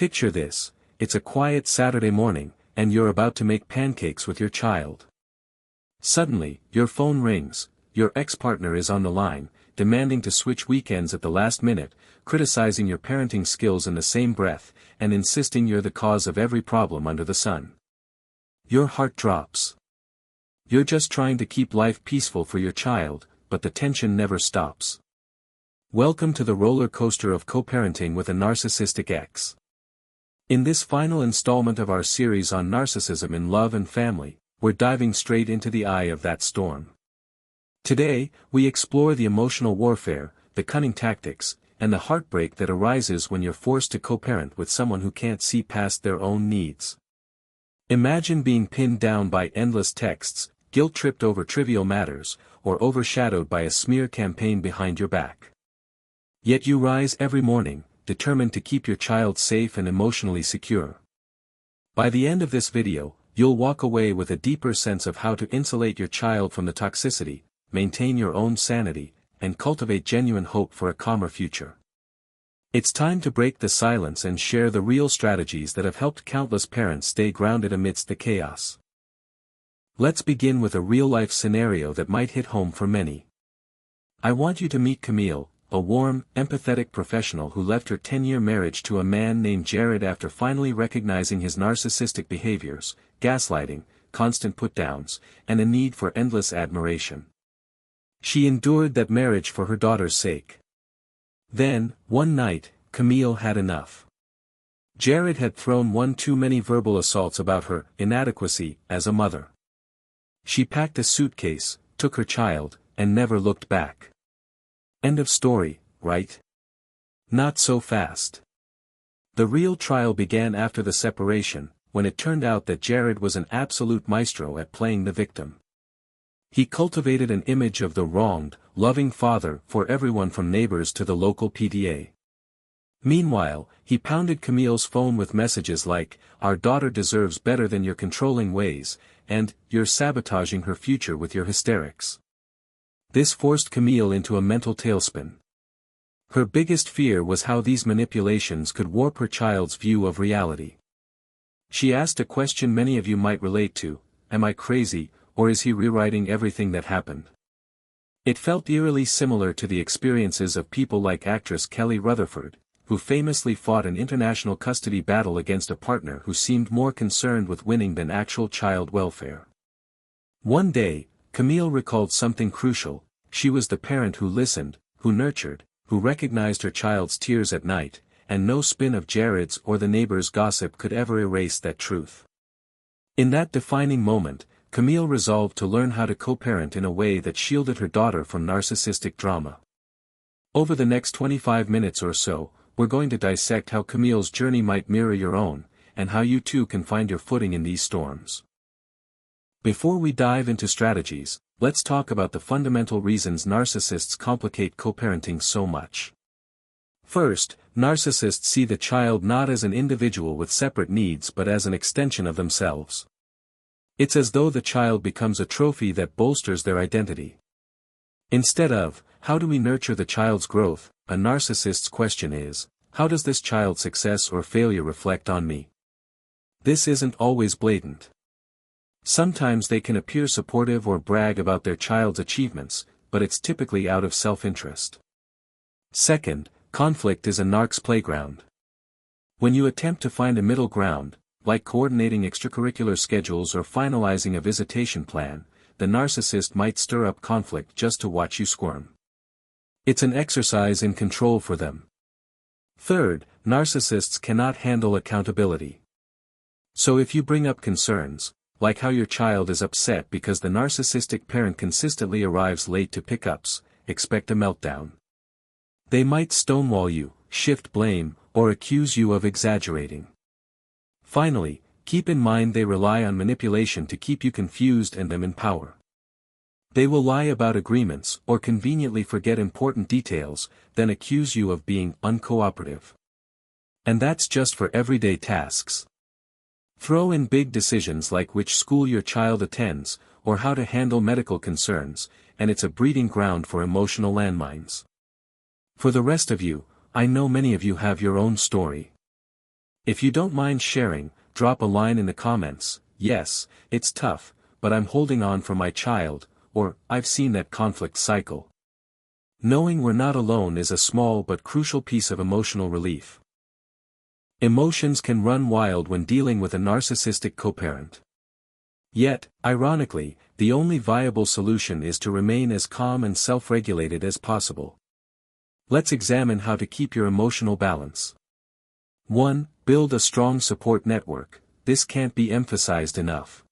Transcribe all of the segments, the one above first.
Picture this: it's a quiet Saturday morning, and you're about to make pancakes with your child. Suddenly, your phone rings, your ex-partner is on the line, demanding to switch weekends at the last minute, criticizing your parenting skills in the same breath, and insisting you're the cause of every problem under the sun. Your heart drops. You're just trying to keep life peaceful for your child, but the tension never stops. Welcome to the roller coaster of co-parenting with a narcissistic ex. In this final installment of our series on narcissism in love and family, we're diving straight into the eye of that storm. Today, we explore the emotional warfare, the cunning tactics, and the heartbreak that arises when you're forced to co-parent with someone who can't see past their own needs. Imagine being pinned down by endless texts, guilt-tripped over trivial matters, or overshadowed by a smear campaign behind your back. Yet you rise every morning, determined to keep your child safe and emotionally secure. By the end of this video, you'll walk away with a deeper sense of how to insulate your child from the toxicity, maintain your own sanity, and cultivate genuine hope for a calmer future. It's time to break the silence and share the real strategies that have helped countless parents stay grounded amidst the chaos. Let's begin with a real-life scenario that might hit home for many. I want you to meet Camille, a warm, empathetic professional who left her 10-year marriage to a man named Jared after finally recognizing his narcissistic behaviors, gaslighting, constant put-downs, and a need for endless admiration. She endured that marriage for her daughter's sake. Then, one night, Camille had enough. Jared had thrown one too many verbal assaults about her inadequacy as a mother. She packed a suitcase, took her child, and never looked back. End of story, right? Not so fast. The real trial began after the separation, when it turned out that Jared was an absolute maestro at playing the victim. He cultivated an image of the wronged, loving father for everyone from neighbors to the local PTA. Meanwhile, he pounded Camille's phone with messages like, "Our daughter deserves better than your controlling ways," and, "You're sabotaging her future with your hysterics." This forced Camille into a mental tailspin. Her biggest fear was how these manipulations could warp her child's view of reality. She asked a question many of you might relate to: am I crazy, or is he rewriting everything that happened? It felt eerily similar to the experiences of people like actress Kelly Rutherford, who famously fought an international custody battle against a partner who seemed more concerned with winning than actual child welfare. One day, Camille recalled something crucial: she was the parent who listened, who nurtured, who recognized her child's tears at night, and no spin of Jared's or the neighbor's gossip could ever erase that truth. In that defining moment, Camille resolved to learn how to co-parent in a way that shielded her daughter from narcissistic drama. Over the next 25 minutes or so, we're going to dissect how Camille's journey might mirror your own, and how you too can find your footing in these storms. Before we dive into strategies, let's talk about the fundamental reasons narcissists complicate co-parenting so much. First, narcissists see the child not as an individual with separate needs but as an extension of themselves. It's as though the child becomes a trophy that bolsters their identity. Instead of, "How do we nurture the child's growth?" a narcissist's question is, "How does this child's success or failure reflect on me?" This isn't always blatant. Sometimes they can appear supportive or brag about their child's achievements, but it's typically out of self-interest. Second, conflict is a narc's playground. When you attempt to find a middle ground, like coordinating extracurricular schedules or finalizing a visitation plan, the narcissist might stir up conflict just to watch you squirm. It's an exercise in control for them. Third, narcissists cannot handle accountability. So if you bring up concerns, like how your child is upset because the narcissistic parent consistently arrives late to pickups, expect a meltdown. They might stonewall you, shift blame, or accuse you of exaggerating. Finally, keep in mind they rely on manipulation to keep you confused and them in power. They will lie about agreements or conveniently forget important details, then accuse you of being uncooperative. And that's just for everyday tasks. Throw in big decisions like which school your child attends, or how to handle medical concerns, and it's a breeding ground for emotional landmines. For the rest of you, I know many of you have your own story. If you don't mind sharing, drop a line in the comments: "Yes, it's tough, but I'm holding on for my child," or "I've seen that conflict cycle." Knowing we're not alone is a small but crucial piece of emotional relief. Emotions can run wild when dealing with a narcissistic co-parent. Yet, ironically, the only viable solution is to remain as calm and self-regulated as possible. Let's examine how to keep your emotional balance. 1. Build a strong support network. This can't be emphasized enough.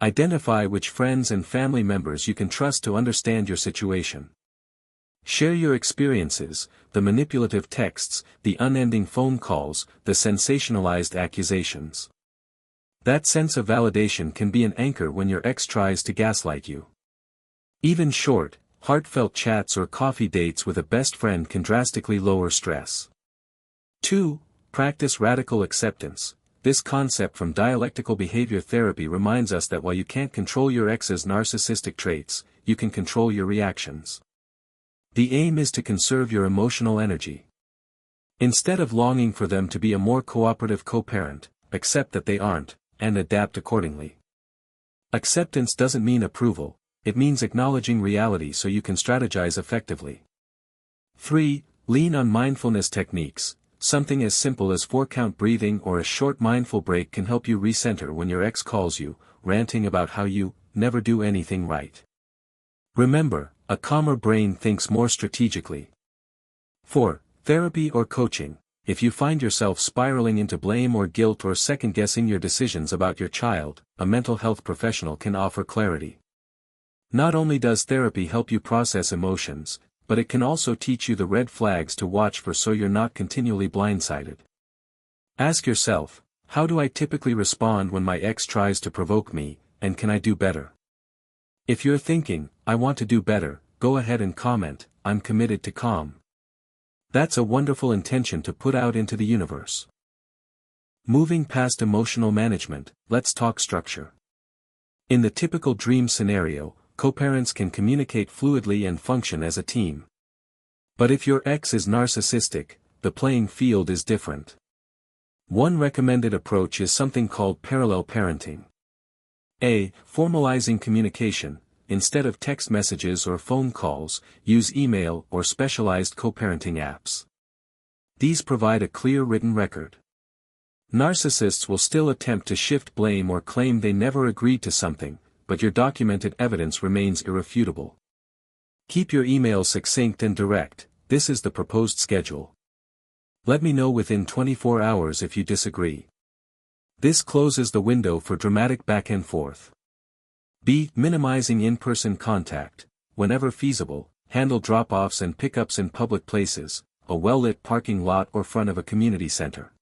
Identify which friends and family members you can trust to understand your situation. Share your experiences, the manipulative texts, the unending phone calls, the sensationalized accusations. That sense of validation can be an anchor when your ex tries to gaslight you. Even short, heartfelt chats or coffee dates with a best friend can drastically lower stress. 2. Practice radical acceptance. This concept from dialectical behavior therapy reminds us that while you can't control your ex's narcissistic traits, you can control your reactions. The aim is to conserve your emotional energy. Instead of longing for them to be a more cooperative co-parent, accept that they aren't, and adapt accordingly. Acceptance doesn't mean approval, it means acknowledging reality so you can strategize effectively. 3. Lean on mindfulness techniques. Something as simple as 4-count breathing or a short mindful break can help you recenter when your ex calls you, ranting about how you never do anything right. Remember, a calmer brain thinks more strategically. 4. Therapy or coaching. If you find yourself spiraling into blame or guilt or second-guessing your decisions about your child, a mental health professional can offer clarity. Not only does therapy help you process emotions, but it can also teach you the red flags to watch for so you're not continually blindsided. Ask yourself, how do I typically respond when my ex tries to provoke me, and can I do better? If you're thinking, I want to do better, go ahead and comment, I'm committed to calm. That's a wonderful intention to put out into the universe. Moving past emotional management, let's talk structure. In the typical dream scenario, co-parents can communicate fluidly and function as a team. But if your ex is narcissistic, the playing field is different. One recommended approach is something called parallel parenting. A. Formalizing communication. Instead of text messages or phone calls, use email or specialized co-parenting apps. These provide a clear written record. Narcissists will still attempt to shift blame or claim they never agreed to something, but your documented evidence remains irrefutable. Keep your email succinct and direct. This is the proposed schedule. Let me know within 24 hours if you disagree. This closes the window for dramatic back and forth. B. Minimizing in-person contact. Whenever feasible, handle drop-offs and pickups in public places, a well-lit parking lot or front of a community center.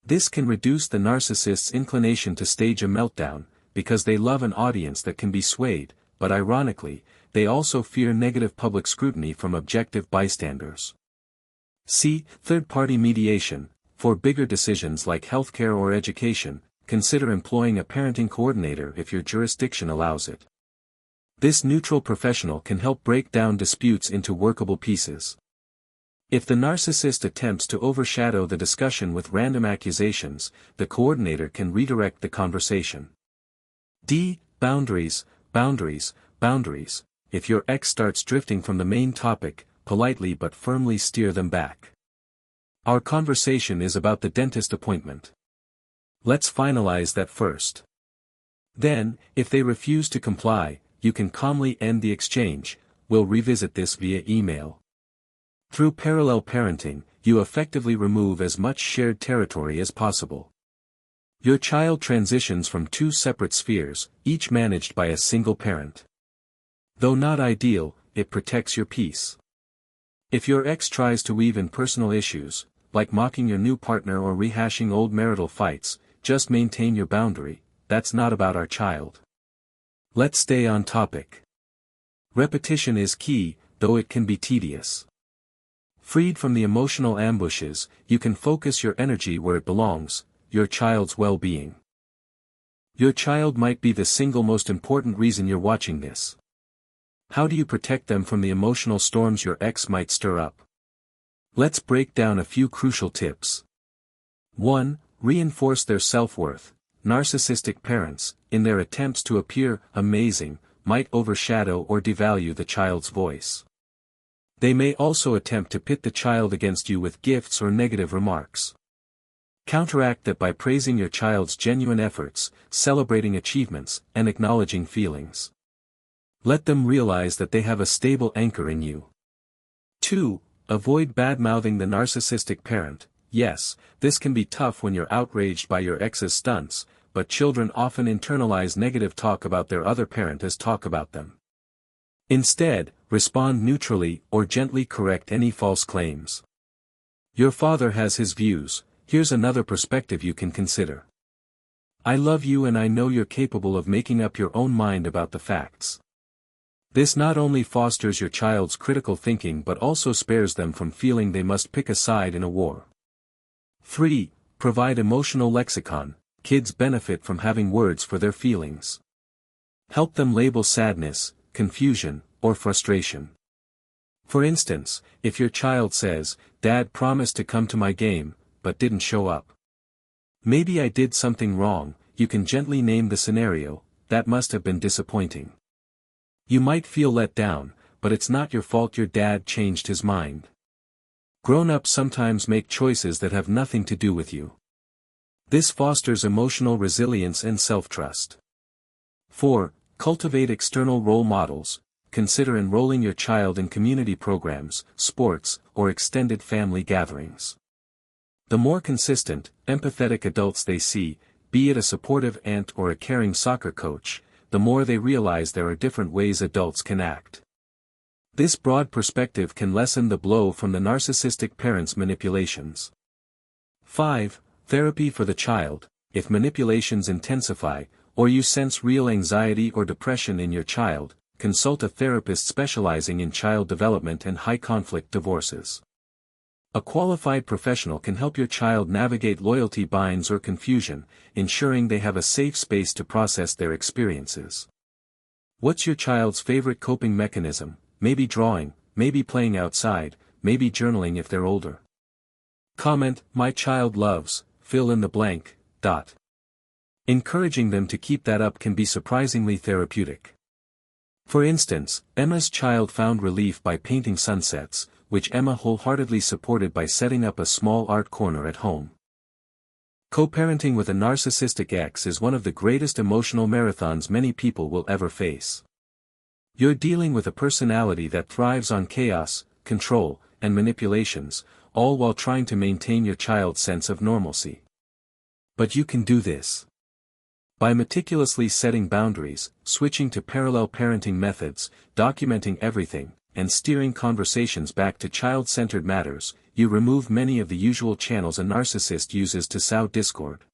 This can reduce the narcissist's inclination to stage a meltdown, because they love an audience that can be swayed, but ironically, they also fear negative public scrutiny from objective bystanders. C. Third-party mediation. For bigger decisions like healthcare or education, consider employing a parenting coordinator if your jurisdiction allows it. This neutral professional can help break down disputes into workable pieces. If the narcissist attempts to overshadow the discussion with random accusations, the coordinator can redirect the conversation. D. Boundaries, boundaries, boundaries. If your ex starts drifting from the main topic, politely but firmly steer them back. Our conversation is about the dentist appointment. Let's finalize that first. Then, if they refuse to comply, you can calmly end the exchange. We'll revisit this via email. Through parallel parenting, you effectively remove as much shared territory as possible. Your child transitions from two separate spheres, each managed by a single parent. Though not ideal, it protects your peace. If your ex tries to weave in personal issues, like mocking your new partner or rehashing old marital fights, just maintain your boundary. That's not about our child. Let's stay on topic. Repetition is key, though it can be tedious. Freed from the emotional ambushes, you can focus your energy where it belongs, your child's well-being. Your child might be the single most important reason you're watching this. How do you protect them from the emotional storms your ex might stir up? Let's break down a few crucial tips. 1. Reinforce their self-worth. Narcissistic parents, in their attempts to appear amazing, might overshadow or devalue the child's voice. They may also attempt to pit the child against you with gifts or negative remarks. Counteract that by praising your child's genuine efforts, celebrating achievements, and acknowledging feelings. Let them realize that they have a stable anchor in you. 2. Avoid bad-mouthing the narcissistic parent. Yes, this can be tough when you're outraged by your ex's stunts, but children often internalize negative talk about their other parent as talk about them. Instead, respond neutrally or gently correct any false claims. Your father has his views, here's another perspective you can consider. I love you and I know you're capable of making up your own mind about the facts. This not only fosters your child's critical thinking but also spares them from feeling they must pick a side in a war. 3. Provide emotional lexicon. Kids benefit from having words for their feelings. Help them label sadness, confusion, or frustration. For instance, if your child says, "Dad promised to come to my game, but didn't show up. Maybe I did something wrong," you can gently name the scenario, "That must have been disappointing. You might feel let down, but it's not your fault your dad changed his mind." Grown-ups sometimes make choices that have nothing to do with you. This fosters emotional resilience and self-trust. 4. Cultivate external role models. Consider enrolling your child in community programs, sports, or extended family gatherings. The more consistent, empathetic adults they see, be it a supportive aunt or a caring soccer coach, the more they realize there are different ways adults can act. This broad perspective can lessen the blow from the narcissistic parents' manipulations. 5. Therapy for the child. If manipulations intensify, or you sense real anxiety or depression in your child, consult a therapist specializing in child development and high-conflict divorces. A qualified professional can help your child navigate loyalty binds or confusion, ensuring they have a safe space to process their experiences. What's your child's favorite coping mechanism? Maybe drawing, maybe playing outside, maybe journaling if they're older. Comment, "My child loves," fill in the blank, ... Encouraging them to keep that up can be surprisingly therapeutic. For instance, Emma's child found relief by painting sunsets, which Emma wholeheartedly supported by setting up a small art corner at home. Co-parenting with a narcissistic ex is one of the greatest emotional marathons many people will ever face. You're dealing with a personality that thrives on chaos, control, and manipulations, all while trying to maintain your child's sense of normalcy. But you can do this. By meticulously setting boundaries, switching to parallel parenting methods, documenting everything, and steering conversations back to child-centered matters, you remove many of the usual channels a narcissist uses to sow discord.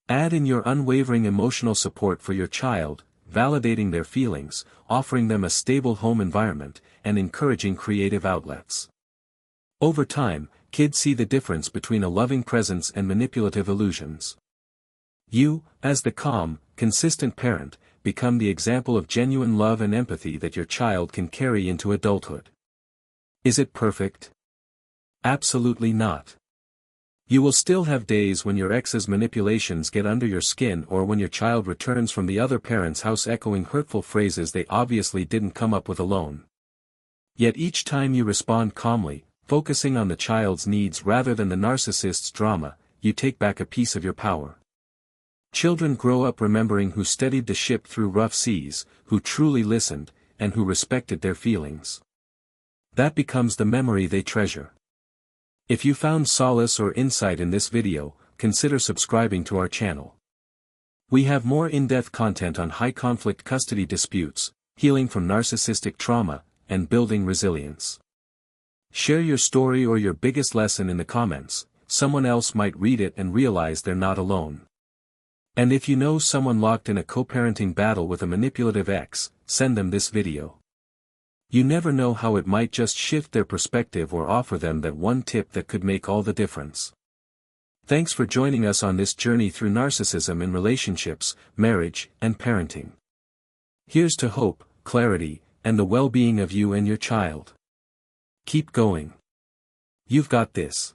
Add in your unwavering emotional support for your child, validating their feelings, offering them a stable home environment, and encouraging creative outlets. Over time, kids see the difference between a loving presence and manipulative illusions. You, as the calm, consistent parent, become the example of genuine love and empathy that your child can carry into adulthood. Is it perfect? Absolutely not. You will still have days when your ex's manipulations get under your skin or when your child returns from the other parent's house echoing hurtful phrases they obviously didn't come up with alone. Yet each time you respond calmly, focusing on the child's needs rather than the narcissist's drama, you take back a piece of your power. Children grow up remembering who steadied the ship through rough seas, who truly listened, and who respected their feelings. That becomes the memory they treasure. If you found solace or insight in this video, consider subscribing to our channel. We have more in-depth content on high-conflict custody disputes, healing from narcissistic trauma, and building resilience. Share your story or your biggest lesson in the comments, someone else might read it and realize they're not alone. And if you know someone locked in a co-parenting battle with a manipulative ex, send them this video. You never know how it might just shift their perspective or offer them that one tip that could make all the difference. Thanks for joining us on this journey through narcissism in relationships, marriage, and parenting. Here's to hope, clarity, and the well-being of you and your child. Keep going. You've got this.